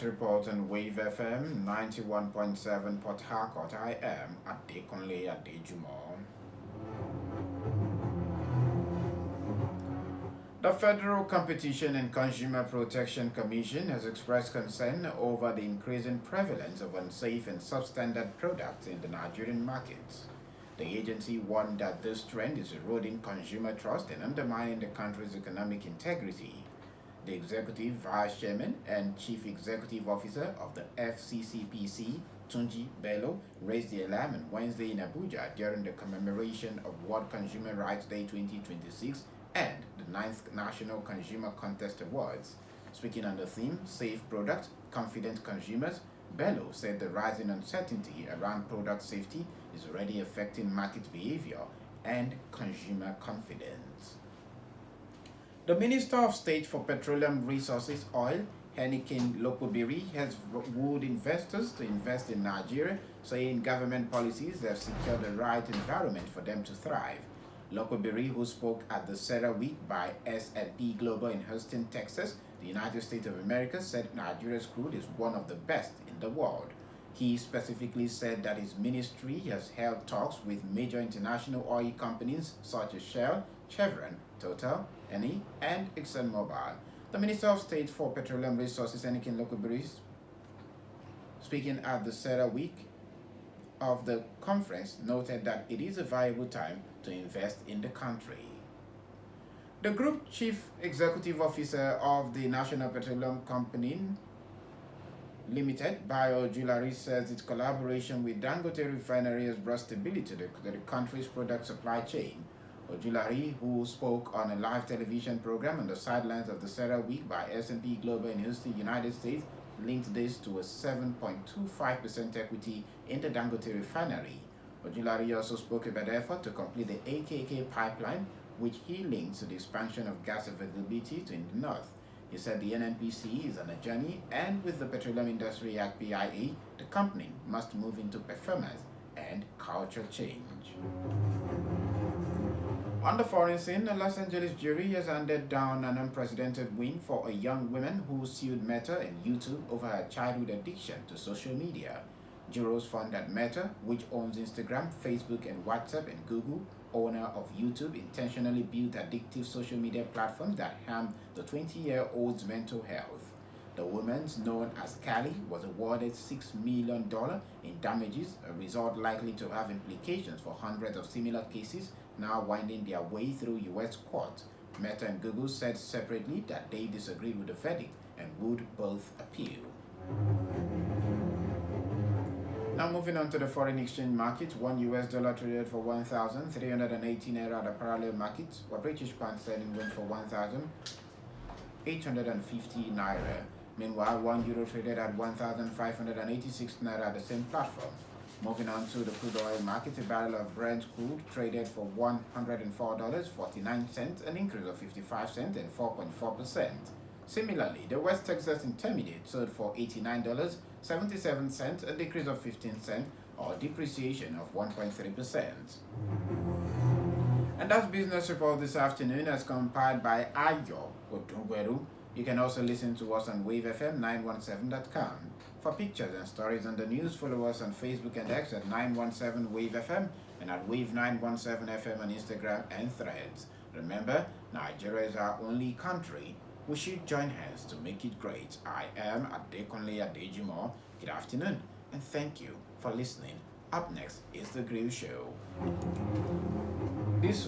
Report on Wave FM 91.7 Port Harcourt. I am ADEKUNLE ADEJUMO. The Federal Competition and Consumer Protection Commission has expressed concern over the increasing prevalence of unsafe and substandard products in the Nigerian markets. The agency warned that this trend is eroding consumer trust and undermining the country's economic integrity. The Executive Vice Chairman and Chief Executive Officer of the FCCPC, Tunji Bello, raised the alarm on Wednesday in Abuja during the commemoration of World Consumer Rights Day 2026 and the 9th National Consumer Contest Awards. Speaking on the theme, Safe Products, Confident Consumers, Bello said the rising uncertainty around product safety is already affecting market behavior and consumer confidence. The Minister of State for Petroleum Resources, Oil, Henikin Lokobiri, has wooed investors to invest in Nigeria, saying government policies have secured the right environment for them to thrive. Lokobiri, who spoke at the Sarah Week by S&P Global in Houston, Texas, the United States of America, said Nigeria's crude is one of the best in the world. He specifically said that his ministry has held talks with major international oil companies such as Shell, Chevron, Total, Eni, and ExxonMobil. The Minister of State for Petroleum Resources, Henikin Lokobiri, speaking at the Sarah Week of the conference, noted that it is a viable time to invest in the country. The Group Chief Executive Officer of the National Petroleum Company Limited, Bio Jewelry, says its collaboration with Dangote Refinery has brought stability to the country's product supply chain. Ojulari, who spoke on a live television program on the sidelines of the Sarah Week by S&P Global in Houston, United States, linked this to a 7.25% equity in the Dangote Refinery. Ojulari also spoke about the effort to complete the AKK pipeline, which he links to the expansion of gas availability in the north. He said the NNPC is on a journey, and with the Petroleum Industry Act (PIA), the company must move into performance and culture change. On the foreign scene, a Los Angeles jury has handed down an unprecedented win for a young woman who sued Meta and YouTube over her childhood addiction to social media. Jurors found that Meta, which owns Instagram, Facebook, and WhatsApp, and Google, owner of YouTube, intentionally built addictive social media platforms that harmed the 20-year-old's mental health. The woman, known as Callie, was awarded $6 million in damages, a result likely to have implications for hundreds of similar cases now winding their way through U.S. courts. Meta and Google said separately that they disagreed with the verdict and would both appeal. Now moving on to the foreign exchange market, $1 US traded for 1,380 naira at the parallel market, while British pound sterling went for 1,850 naira. Meanwhile, €1 traded at 1,586 naira at the same platform. Moving on to the crude oil market, a barrel of Brent crude traded for $104.49, an increase of 55 cents and 4.4%. Similarly, the West Texas Intermediate sold for $89.77, a decrease of 15 cents or depreciation of 1.3%. And that's Business Report this afternoon as compiled by Ayo Odungweru. You can also listen to us on wavefm917.com. For pictures and stories on the news, follow us on Facebook and X at 917WaveFM and at Wave917FM on Instagram and Threads. Remember, Nigeria is our only country. We should join hands to make it great. I am ADEKUNLE ADEJUMO. Good afternoon, and thank you for listening. Up next is The Grill Show. This